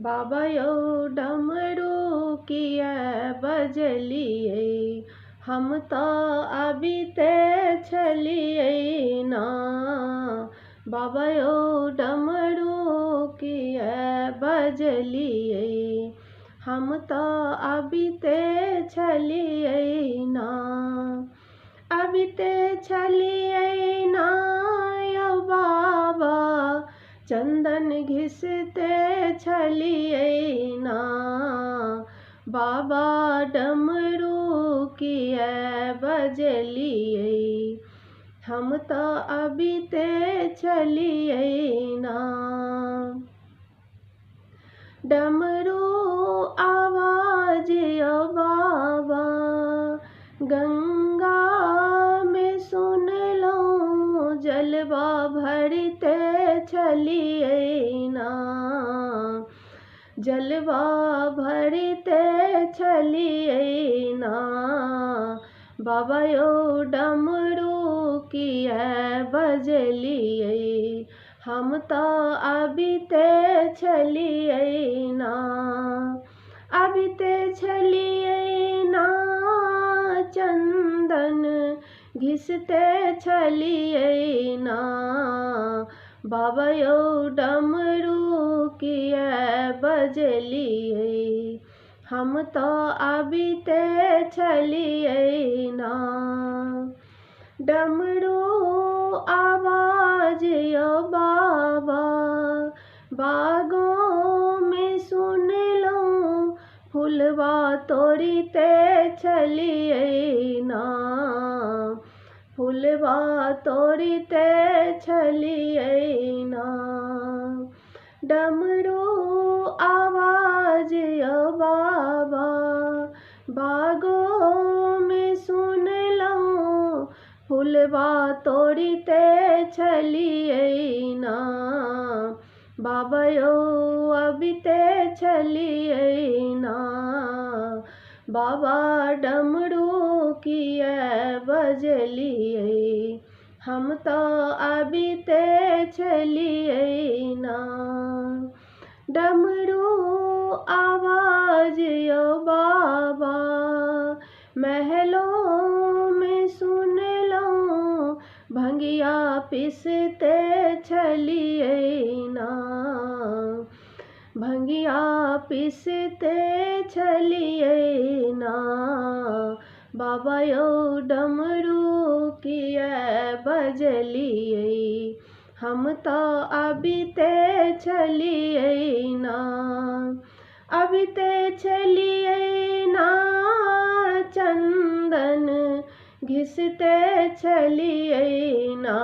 बाबा यौ डमरू किया बजलियै, हम तऽ अबिते छलियै ना। बाबा यौ डमरू किया बजलियै, हम तऽ अबिते छलियै ना। अबिते छलियै ना यौ बाबा, चंदन घिसते छलियै ना। बाबा डमरू किया बजलियै, हम तऽ अबिते छलियै ना। डमरू आवाज यौ बाबा, गंगा में सुनलहुँ, जलवा भरते छलियै ना। जलवा भरते छलियै ना। बाबा यौ डमरू किया बजलियै, हम तऽ अबिते छलियै ना। अबिते छलियै ना, चंदन घिसते छलियै ना। बाबा यौ डमरू किया बजलियै, हम तऽ अबिते छलियै ना। डमरू आवाज यौ बाबा, बागों में सुनलहुँ, फुलवा तोड़ते छलियै ना। फुलवा तोड़ते छलियै ना। डमरू आवाज यौ बाबा, बागों में सुनलहुँ, फुलवा तोड़ते छलियै ना। बाबा यौ अबिते छलियै ना। बाबा डमरू किया बजलियै, हम तऽ अबिते छलियै ना। डमरू आवाज यौ बाबा, महलों में सुनलहुँ, भंगिया पीसते छलियै ना। भंगिया पीसते छलियै ना। बाबा यौ डमरू किया बजलियै, हम तऽ अबिते छलियै ना। अबिते छलियै ना, चंदन घिसते छलियै ना।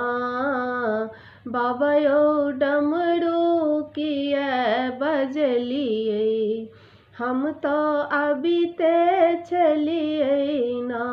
बाबा यौ डमरू किया बजलियै, हम तऽ अबिते छलियै ना।